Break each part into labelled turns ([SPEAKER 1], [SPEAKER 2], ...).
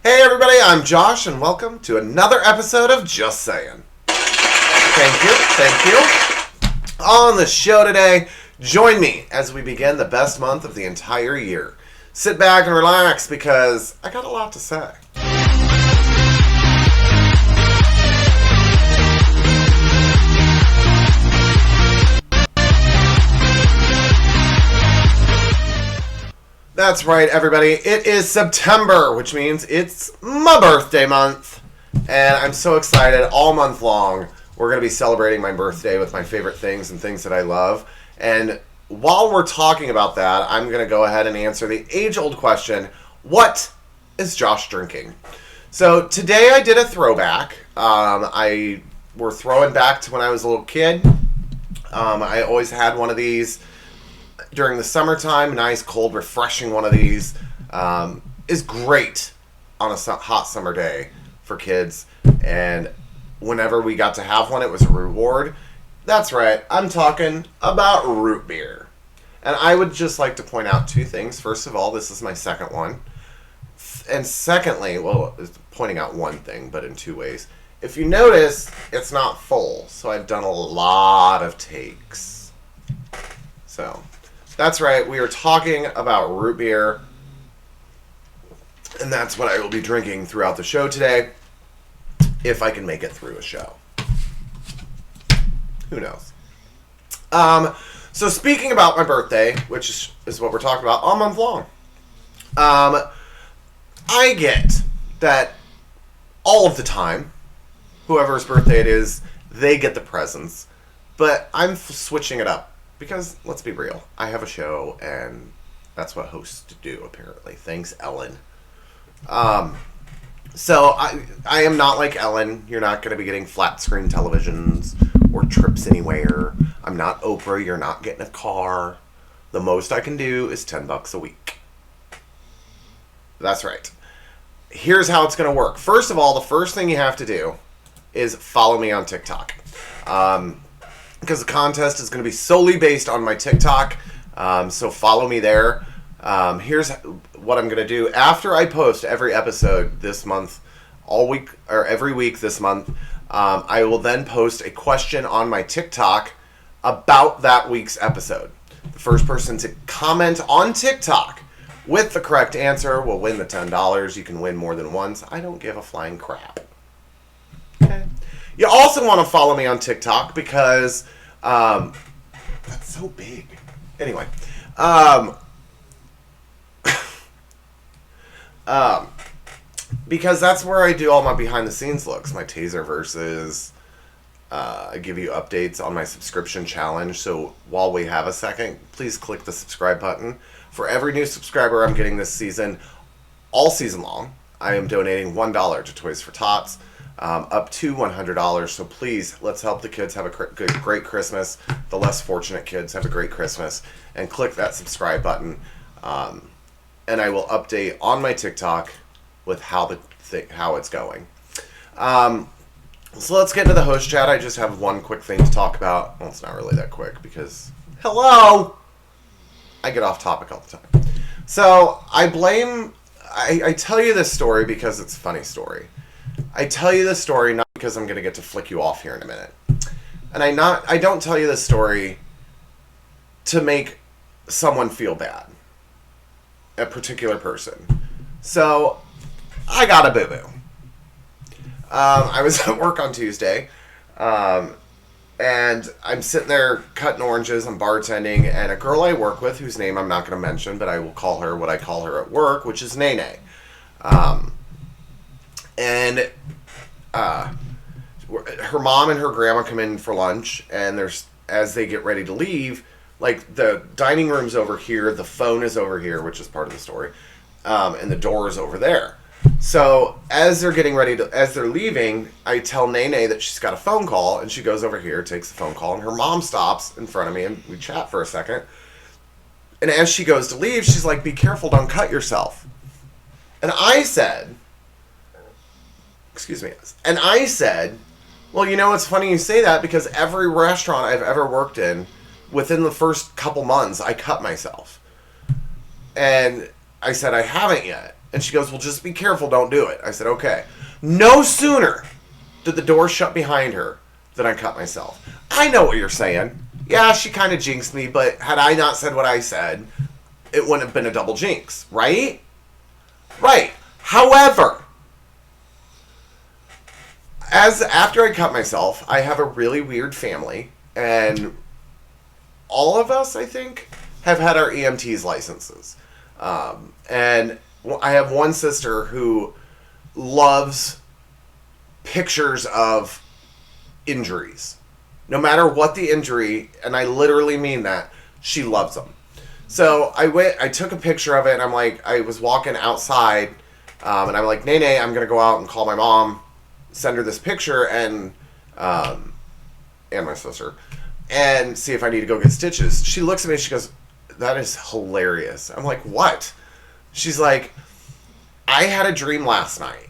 [SPEAKER 1] Hey everybody, I'm Josh and welcome to another episode of Just Sayin. Thank you. On the show today, join me as we begin the best month of the entire year. Sit back and relax because I got a lot to say. That's right, everybody. It is September, which means it's my birthday month. And I'm so excited. All month long, we're going to be celebrating my birthday with my favorite things and things that I love. And while we're talking about that, I'm going to go ahead and answer the age-old question, what is Josh drinking? So today I did a throwback. We're throwing back to when I was a little kid. I always had one of these. During the summertime, nice, cold, refreshing one of these is great on a hot summer day for kids. And whenever we got to have one, it was a reward. That's right, I'm talking about root beer. And I would just like to point out two things. First of all, this is my second one. And secondly, well, it's pointing out one thing, but in two ways. If you notice, it's not full. So I've done a lot of takes. So that's right, we are talking about root beer, and that's what I will be drinking throughout the show today, if I can make it through a show. Who knows? So speaking about my birthday, which is what we're talking about all month long, I get that all of the time, whoever's birthday it is, they get the presents, but I'm switching it up. Because, let's be real, I have a show, and that's what hosts do, apparently. Thanks, Ellen. So, I am not like Ellen. You're not going to be getting flat-screen televisions or trips anywhere. I'm not Oprah. You're not getting a car. The most I can do is $10 a week. That's right. Here's how it's going to work. First of all, the first thing you have to do is follow me on TikTok. Because the contest is going to be solely based on my TikTok, so follow me there. Here's what I'm going to do. After I post every episode this month, all week, or every week this month, I will then post a question on my TikTok about that week's episode. The first person to comment on TikTok with the correct answer will win the $10. You can win more than once. I don't give a flying crap. Okay. You also want to follow me on TikTok because that's so big. Anyway, because that's where I do all my behind the scenes looks, my taser verses. I give you updates on my subscription challenge. So while we have a second, please click the subscribe button. For every new subscriber I'm getting this season, all season long, I am donating $1 to Toys for Tots. Up to $100. So please, let's help the kids have a great Christmas. The less fortunate kids have a great Christmas. And click that subscribe button. And I will update on my TikTok with how it's going. So let's get into the host chat. I just have one quick thing to talk about. Well, it's not really that quick because, hello! I get off topic all the time. So I tell you this story because it's a funny story. I tell you this story not because I'm going to get to flick you off here in a minute. And I don't tell you this story to make someone feel bad. A particular person. So, I got a boo-boo. I was at work on Tuesday. And I'm sitting there cutting oranges. I'm bartending. And a girl I work with, whose name I'm not going to mention, but I will call her what I call her at work, which is Nene. And her mom and her grandma come in for lunch, and as they get ready to leave, like the dining room's over here, the phone is over here, which is part of the story, and the door is over there. So as they're leaving, I tell Nene that she's got a phone call, and she goes over here, takes the phone call, and her mom stops in front of me, and we chat for a second. And as she goes to leave, she's like, "Be careful, don't cut yourself." And I said, well, you know, it's funny you say that because every restaurant I've ever worked in, within the first couple months, I cut myself. And I said, I haven't yet. And she goes, well, just be careful, don't do it. I said, okay. No sooner did the door shut behind her than I cut myself. I know what you're saying. Yeah, she kind of jinxed me, but had I not said what I said, it wouldn't have been a double jinx, right? Right. However, after I cut myself, I have a really weird family, and all of us, I think, have had our EMT's licenses. And I have one sister who loves pictures of injuries. No matter what the injury, and I literally mean that, she loves them. So I took a picture of it, and I was walking outside, and I'm like, Nene, I'm going to go out and call my mom, send her this picture, and my sister, and see if I need to go get stitches. She looks at me and she goes, that is hilarious. I'm like, what? She's like, I had a dream last night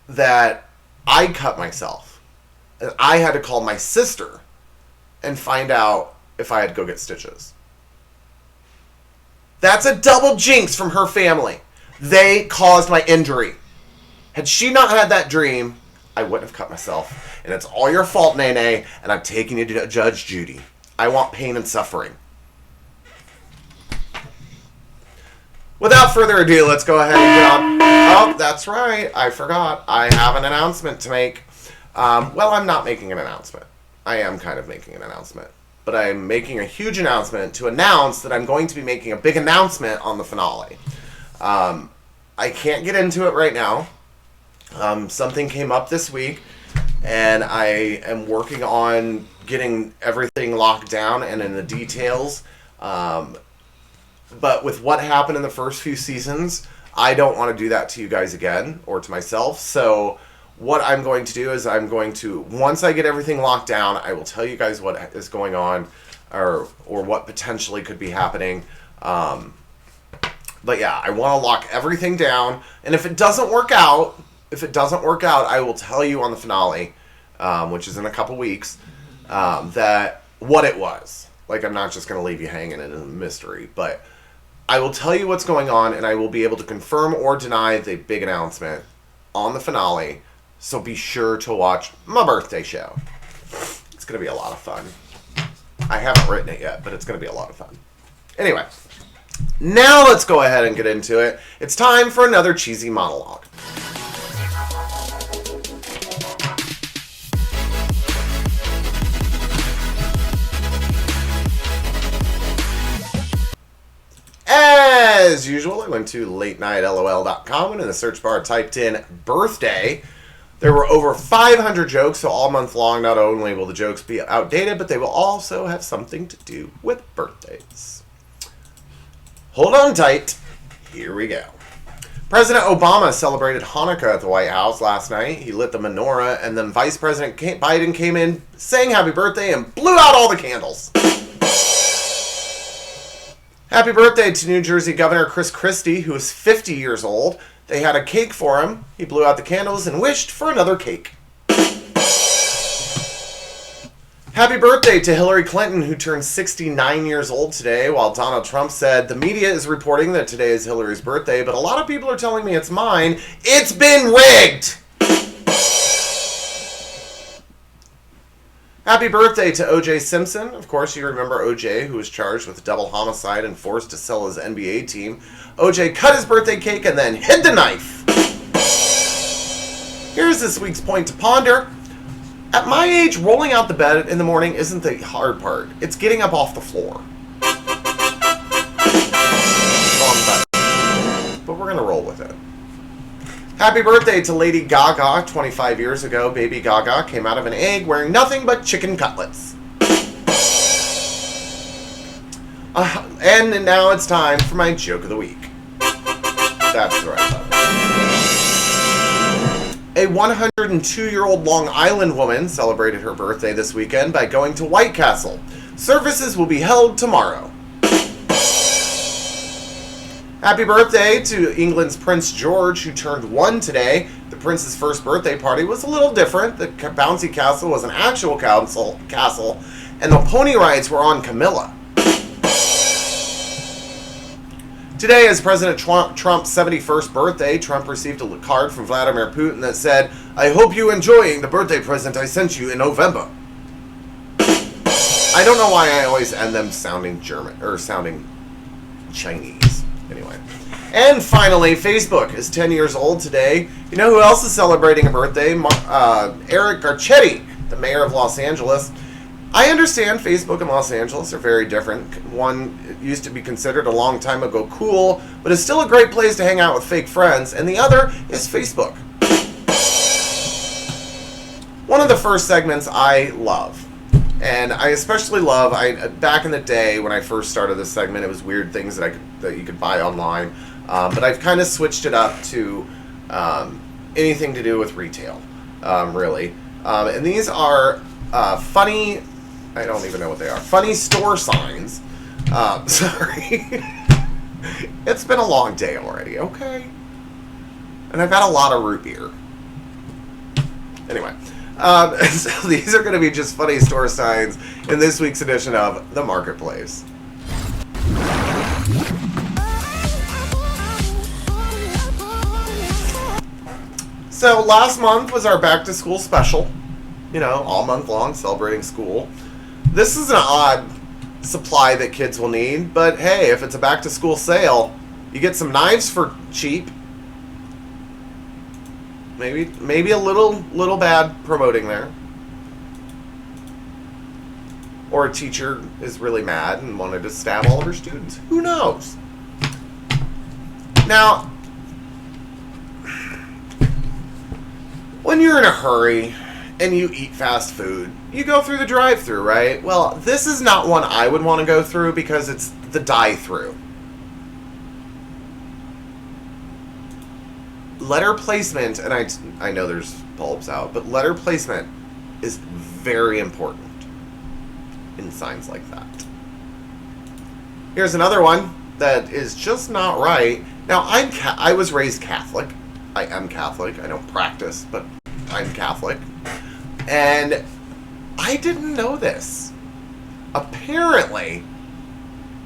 [SPEAKER 1] that I cut myself, and I had to call my sister and find out if I had to go get stitches. That's a double jinx from her family. They caused my injury. Had she not had that dream, I wouldn't have cut myself. And it's all your fault, Nene, and I'm taking you to Judge Judy. I want pain and suffering. Without further ado, let's go ahead and get on. Oh, that's right. I forgot. I have an announcement to make. Well, I'm not making an announcement. I am kind of making an announcement. But I'm making a huge announcement to announce that I'm going to be making a big announcement on the finale. I can't get into it right now. Something came up this week, and I am working on getting everything locked down and in the details. But with what happened in the first few seasons, I don't want to do that to you guys again, or to myself. So what I'm going to do is once I get everything locked down, I will tell you guys what is going on, or what potentially could be happening. But yeah, I want to lock everything down, and if it doesn't work out, I will tell you on the finale, which is in a couple weeks, that what it was. Like, I'm not just going to leave you hanging in a mystery, but I will tell you what's going on, and I will be able to confirm or deny the big announcement on the finale. So be sure to watch my birthday show. It's going to be a lot of fun. I haven't written it yet, but it's going to be a lot of fun. Anyway, now let's go ahead and get into it. It's time for another cheesy monologue. As usual, I went to latenightlol.com and in the search bar typed in birthday. There were over 500 jokes, so all month long, not only will the jokes be outdated, but they will also have something to do with birthdays. Hold on tight. Here we go. President Obama celebrated Hanukkah at the White House last night. He lit the menorah, and then Vice President Biden came in, sang happy birthday, and blew out all the candles. Happy birthday to New Jersey Governor Chris Christie, who is 50 years old. They had a cake for him. He blew out the candles and wished for another cake. Happy birthday to Hillary Clinton, who turned 69 years old today, while Donald Trump said, the media is reporting that today is Hillary's birthday, but a lot of people are telling me it's mine. It's been rigged! Happy birthday to O.J. Simpson. Of course, you remember O.J., who was charged with double homicide and forced to sell his NBA team. O.J. cut his birthday cake and then hid the knife. Here's this week's point to ponder. At my age, rolling out the bed in the morning isn't the hard part. It's getting up off the floor. But we're going to roll with it. Happy birthday to Lady Gaga. 25 years ago, baby Gaga came out of an egg wearing nothing but chicken cutlets. And now it's time for my joke of the week. That's the right button. A 102-year-old Long Island woman celebrated her birthday this weekend by going to White Castle. Services will be held tomorrow. Happy birthday to England's Prince George, who turned 1 today. The prince's first birthday party was a little different. The bouncy castle was an actual castle, and the pony rides were on Camilla. Today is President Trump's 71st birthday. Trump received a card from Vladimir Putin that said, "I hope you're enjoying the birthday present I sent you in November." I don't know why I always end them sounding German, or sounding Chinese. Anyway. And finally, Facebook is 10 years old today. You know who else is celebrating a birthday? Eric Garcetti, the mayor of Los Angeles. I understand Facebook and Los Angeles are very different. One used to be considered a long time ago cool, but is still a great place to hang out with fake friends, and the other is Facebook. One of the first segments I love, and I especially love, back in the day when I first started this segment, it was weird things that you could buy online, but I've kind of switched it up to anything to do with retail, really. And these are funny... I don't even know what they are. Funny store signs. Sorry. It's been a long day already, okay? And I've had a lot of root beer. Anyway. So these are going to be just funny store signs in this week's edition of The Marketplace. So last month was our back to school special. You know, all month long celebrating school. This is an odd supply that kids will need, but hey, if it's a back-to-school sale, you get some knives for cheap. Maybe a little bad promoting there. Or a teacher is really mad and wanted to stab all of her students. Who knows? Now, when you're in a hurry and you eat fast food, you go through the drive-thru, right? Well, this is not one I would want to go through because it's the die-thru. Letter placement, and I know there's bulbs out, but letter placement is very important in signs like that. Here's another one that is just not right. Now, I was raised Catholic. I am Catholic. I don't practice, but I'm Catholic. And I didn't know this. Apparently,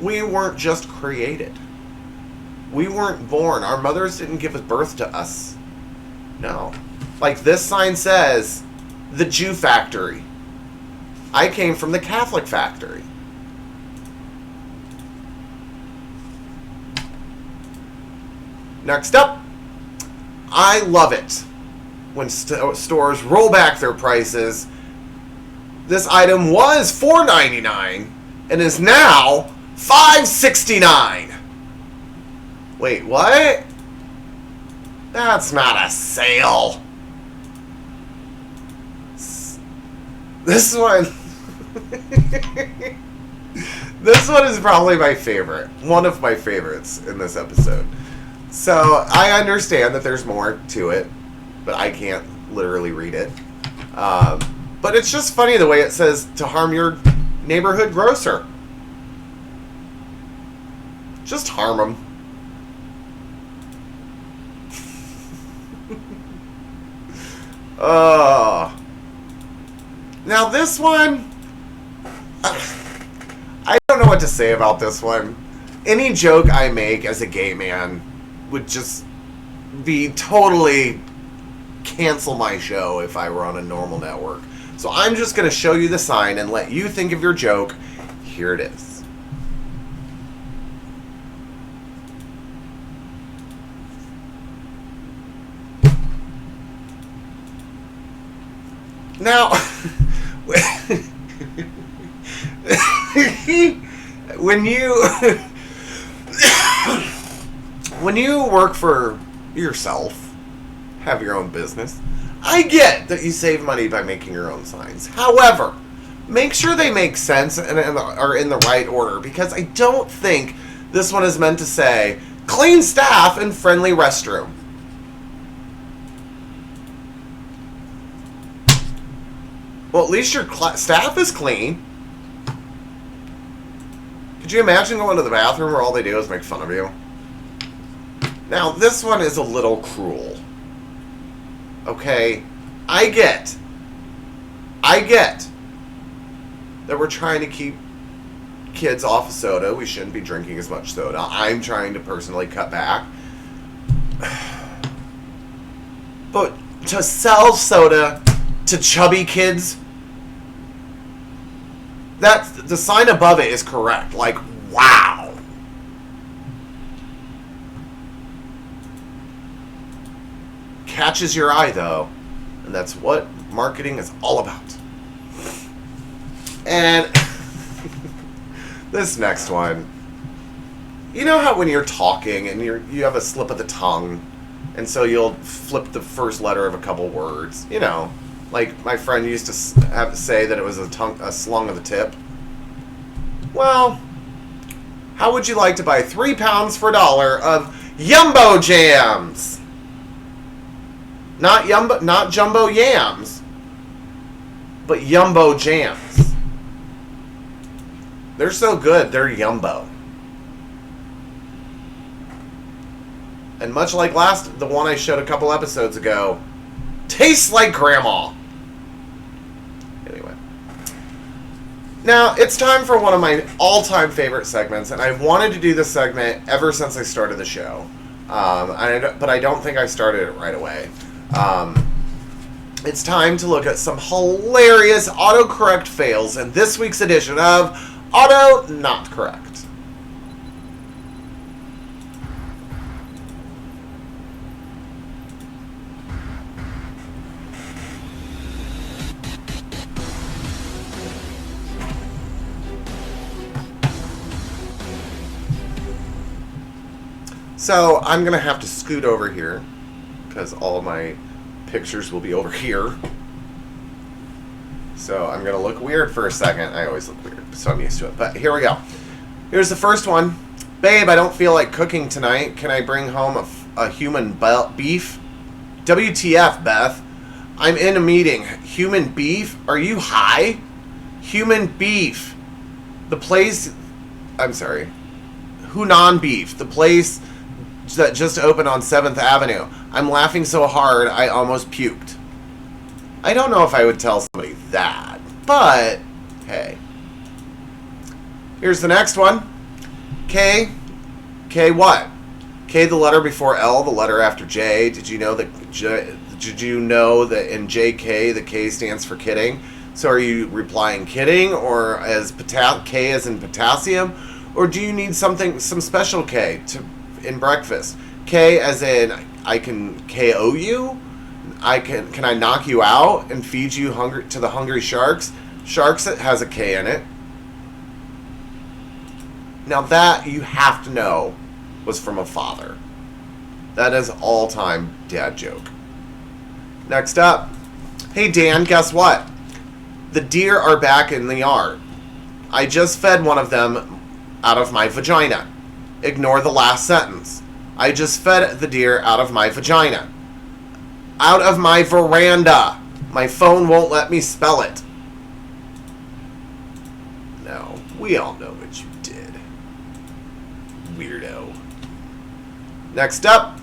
[SPEAKER 1] we weren't just created. We weren't born. Our mothers didn't give birth to us. No. Like this sign says, the Jew factory. I came from the Catholic factory. Next up, I love it when stores roll back their prices. This item was $4.99 and is now $5.69. Wait, what? That's not a sale. This one... This one is probably my favorite. One of my favorites in this episode. So, I understand that there's more to it, but I can't literally read it. But it's just funny the way it says to harm your neighborhood grocer. Just harm them. Now this one, I don't know what to say about this one. Any joke I make as a gay man would just be totally cancel my show if I were on a normal network. So I'm just going to show you the sign and let you think of your joke. Here it is. Now, when you work for yourself, have your own business, I get that you save money by making your own signs. However, make sure they make sense and are in the right order, because I don't think this one is meant to say clean staff and friendly restroom. Well, at least your staff is clean. Could you imagine going to the bathroom where all they do is make fun of you? Now, this one is a little cruel. Okay? I get that we're trying to keep kids off of soda. We shouldn't be drinking as much soda. I'm trying to personally cut back. But to sell soda to chubby kids, that's the sign above it is correct. Like, wow. Catches your eye, though. And that's what marketing is all about. And this next one. You know how when you're talking and you have a slip of the tongue, and so you'll flip the first letter of a couple words? You know, like my friend used to have to say that it was a slung of the tip. Well, how would you like to buy 3 pounds for $1 of Yumbo Jams? Not jumbo yams, but Yumbo Jams. They're so good, they're Yumbo. And much like the one I showed a couple episodes ago, tastes like grandma. Anyway. Now, it's time for one of my all-time favorite segments, and I've wanted to do this segment ever since I started the show. But I don't think I started it right away. It's time to look at some hilarious autocorrect fails in this week's edition of Auto Not Correct. So I'm going to have to scoot over here because all my pictures will be over here. So I'm going to look weird for a second. I always look weird, so I'm used to it. But here we go. Here's the first one. Babe, I don't feel like cooking tonight. Can I bring home a human beef? WTF, Beth. I'm in a meeting. Human beef? Are you high? Human beef. The place... I'm sorry. Hunan Beef. The place that just opened on 7th Avenue. I'm laughing so hard I almost puked. I don't know if I would tell somebody that, but hey. Here's the next one. K what? K the letter before L, the letter after J. Did you know that in JK the K stands for kidding? So are you replying kidding or as K as in potassium? Or do you need some special K in breakfast? K as in I can KO you? Can I knock you out and feed you to the hungry sharks? Sharks has a K in it. Now that you have to know was from a father. That is all-time dad joke. Next up. Hey Dan, guess what? The deer are back in the yard. I just fed one of them out of my vagina. Ignore the last sentence. I just fed the deer out of my vagina. Out of my veranda. My phone won't let me spell it. No, we all know what you did. Weirdo. Next up.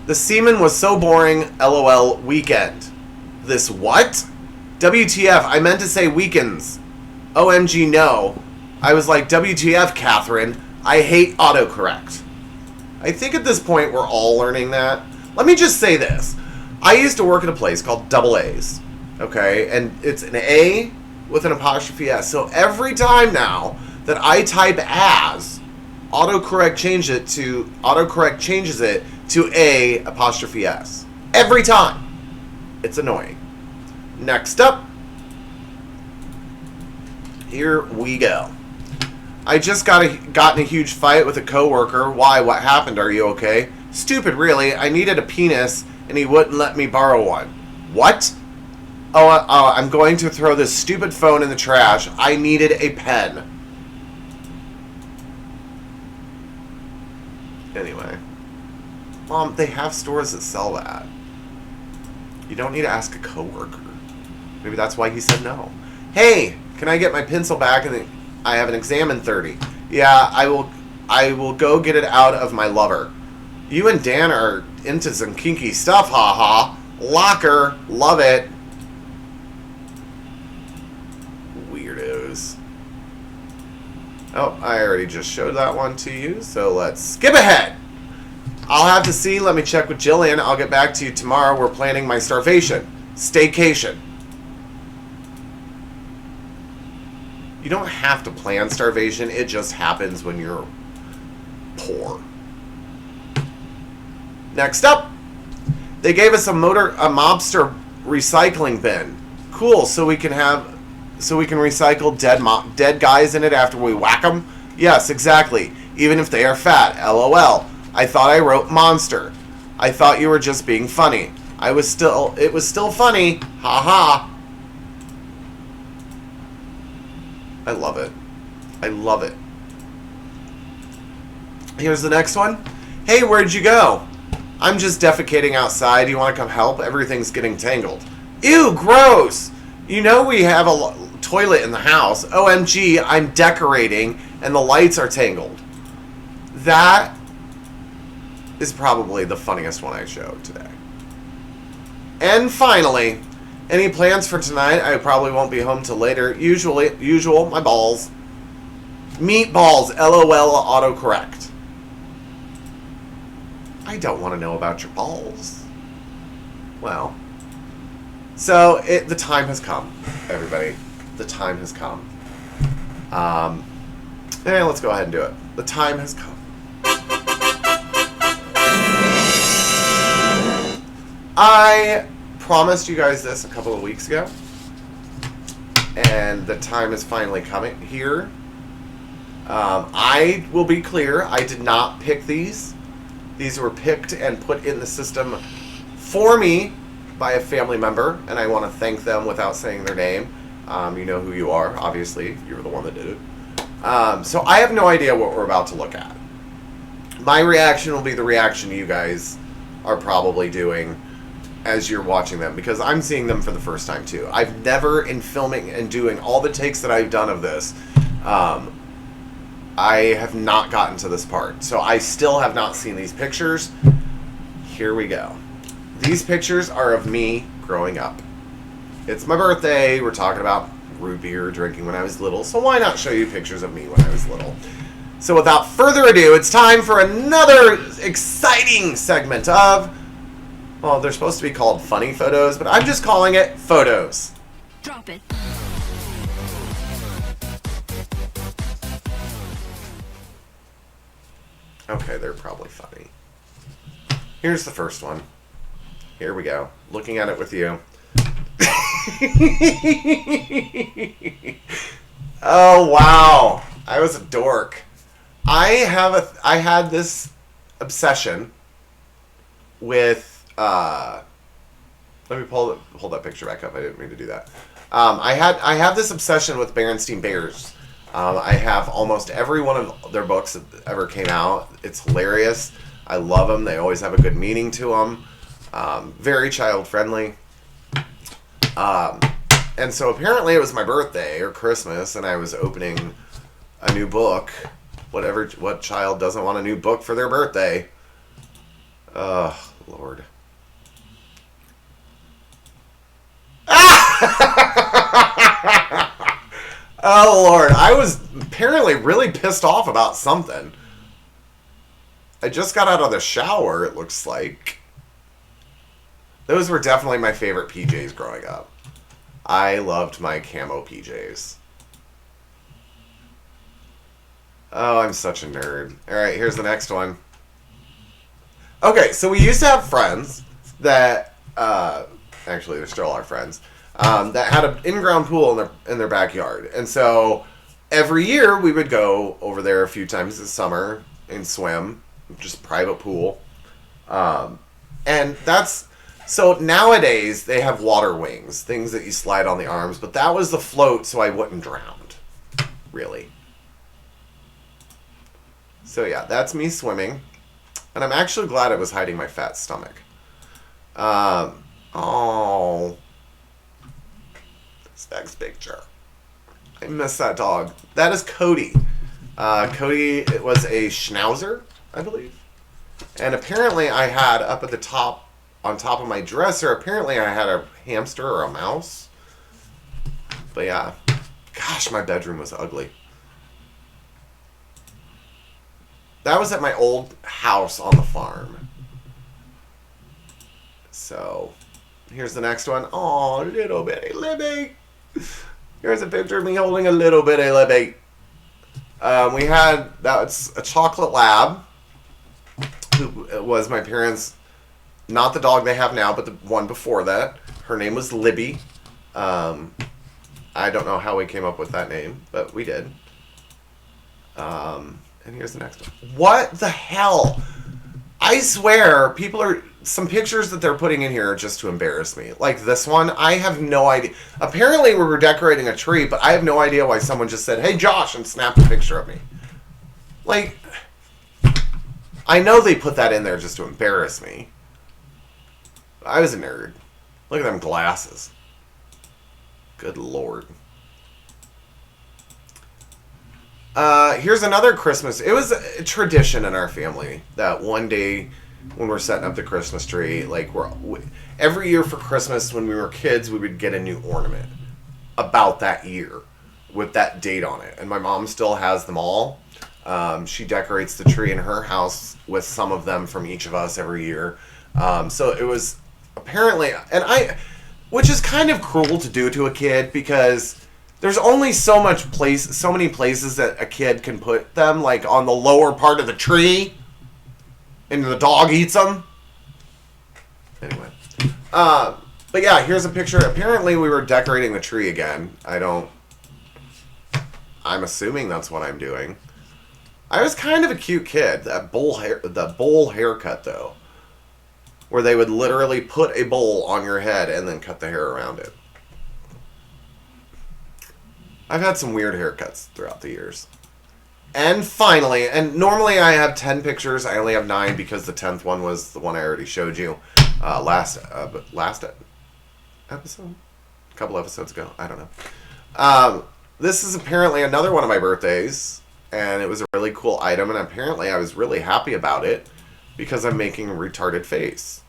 [SPEAKER 1] The semen was so boring, LOL, weekend. This what? WTF, I meant to say weekends. OMG, no. I was like, WTF, Catherine. I hate autocorrect. I think at this point we're all learning that. Let me just say this. I used to work at a place called Double A's. Okay? And it's an A with an apostrophe S. So every time now that I type as, autocorrect changes it to A apostrophe S. Every time. It's annoying. Next up. Here we go. I just got in a huge fight with a coworker. Why? What happened? Are you okay? Stupid, really. I needed a penis, and he wouldn't let me borrow one. What? Oh, I'm going to throw this stupid phone in the trash. I needed a pen. Anyway. Mom, they have stores that sell that. You don't need to ask a coworker. Maybe that's why he said no. Hey, can I get my pencil back? And I have an exam in 30. Yeah, I will go get it out of my lover. You and Dan are into some kinky stuff, haha. Locker, love it. Weirdos. Oh, I already just showed that one to you, so let's skip ahead. I'll have to see. Let me check with Jillian. I'll get back to you tomorrow. We're planning my staycation. You don't have to plan starvation. It just happens when you're poor. Next up, they gave us a mobster recycling bin. Cool. So we can recycle dead guys in it after we whack them. Yes, exactly. Even if they are fat. LOL. I thought I wrote monster. I thought you were just being funny. It was still funny. Ha ha. I love it. I love it. Here's the next one. Hey, where'd you go? I'm just defecating outside. You want to come help? Everything's getting tangled. Ew, gross. You know we have a toilet in the house. OMG, I'm decorating and the lights are tangled. That is probably the funniest one I showed today. And finally, any plans for tonight? I probably won't be home till later. Usual, my balls. Meatballs, LOL, autocorrect. I don't want to know about your balls. Well, so the time has come, everybody. The time has come. Let's go ahead and do it. The time has come. I promised you guys this a couple of weeks ago, and the time is finally coming here. I will be clear, I did not pick these. These were picked and put in the system for me by a family member, and I want to thank them without saying their name. You know who you are, obviously. You're the one that did it. So I have no idea what we're about to look at. My reaction will be the reaction you guys are probably doing as you're watching them, because I'm seeing them for the first time too. I've never, in filming and doing all the takes that I've done of this, I have not gotten to this part. So I still have not seen these pictures. Here we go. These pictures are of me growing up. It's my birthday. We're talking about root beer drinking when I was little. So why not show you pictures of me when I was little? So without further ado, it's time for another exciting segment of, well, they're supposed to be called funny photos, but I'm just calling it photos.
[SPEAKER 2] Drop it.
[SPEAKER 1] Okay, they're probably funny. Here's the first one. Here we go. Looking at it with you. Oh, wow. I was a dork. I had this obsession with, let me pull that picture back up. I didn't mean to do that. I have this obsession with Berenstain Bears. I have almost every one of their books that ever came out. It's hilarious. I love them. They always have a good meaning to them. Very child friendly. And so apparently it was my birthday or Christmas, and I was opening a new book. What child doesn't want a new book for their birthday? Oh, Lord. Oh, Lord. I was apparently really pissed off about something. I just got out of the shower, it looks like. Those were definitely my favorite PJs growing up. I loved my camo PJs. Oh, I'm such a nerd. Alright, here's the next one. Okay, so we used to have friends that, actually they're still our friends, that had an in-ground pool in their backyard. And so every year we would go over there a few times this summer and swim, just private pool. And that's, so nowadays they have water wings, things that you slide on the arms, but that was the float so I wouldn't drown, really. So yeah, that's me swimming. And I'm actually glad I was hiding my fat stomach. Oh. This next picture. I miss that dog. That is Cody. Cody, it was a Schnauzer, I believe. And apparently I had up at the top, on top of my dresser, apparently I had a hamster or a mouse. But yeah. Gosh, my bedroom was ugly. That was at my old house on the farm. So, here's the next one. Oh, little bitty Libby. Here's a picture of me holding a little bitty Libby. That's a chocolate lab. Who was my parents, not the dog they have now, but the one before that. Her name was Libby. I don't know how we came up with that name, but we did. And here's the next one. What the hell? I swear, some pictures that they're putting in here are just to embarrass me. Like this one, I have no idea. Apparently we were decorating a tree, but I have no idea why someone just said, "Hey Josh," and snapped a picture of me. Like, I know they put that in there just to embarrass me. I was a nerd. Look at them glasses. Good Lord. Here's another Christmas. It was a tradition in our family that one day when we're setting up the Christmas tree, like every year for Christmas when we were kids, we would get a new ornament about that year with that date on it. And my mom still has them all. She decorates the tree in her house with some of them from each of us every year. So it was apparently, which is kind of cruel to do to a kid because there's only so many places that a kid can put them, like on the lower part of the tree, and the dog eats them. Anyway, but yeah, here's a picture. Apparently, we were decorating the tree again. I'm assuming that's what I'm doing. I was kind of a cute kid. The bowl haircut though, where they would literally put a bowl on your head and then cut the hair around it. I've had some weird haircuts throughout the years. And finally, and normally I have 10 pictures. I only have 9 because the 10th one was the one I already showed you last episode? A couple episodes ago. I don't know. This is apparently another one of my birthdays. And it was a really cool item. And apparently I was really happy about it because I'm making a retarded face.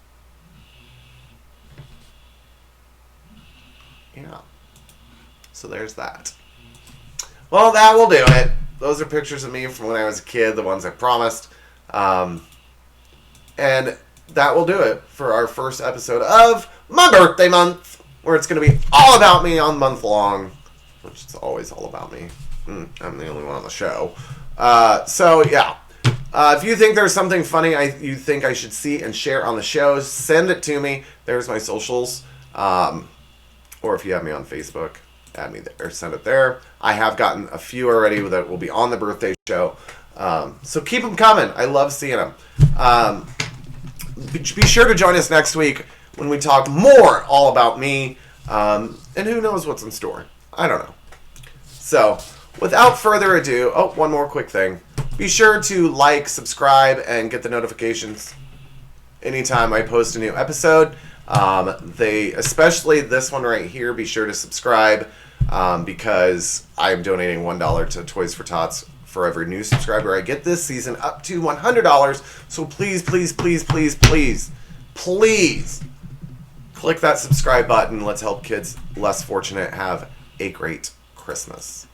[SPEAKER 1] Yeah. So there's that. Well, that will do it. Those are pictures of me from when I was a kid, the ones I promised. And that will do it for our first episode of my birthday month, where it's going to be all about me all month long, which is always all about me. I'm the only one on the show. So, yeah. If you think there's something funny you think I should see and share on the show, send it to me. There's my socials. Or if you have me on Facebook, add me there, or send it there. I have gotten a few already that will be on the birthday show. So keep them coming. I love seeing them. Be sure to join us next week when we talk more all about me. And who knows what's in store. I don't know. So, without further ado, one more quick thing. Be sure to like, subscribe, and get the notifications anytime I post a new episode. Especially this one right here, be sure to subscribe because I'm donating $1 to Toys for Tots for every new subscriber I get this season, up to $100. So please, please, please, please, please, please click that subscribe button. Let's help kids less fortunate have a great Christmas.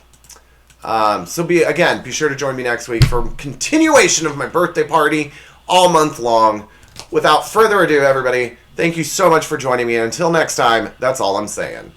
[SPEAKER 1] So be sure to join me next week for continuation of my birthday party all month long. Without further ado, everybody, thank you so much for joining me. And until next time, that's all I'm saying.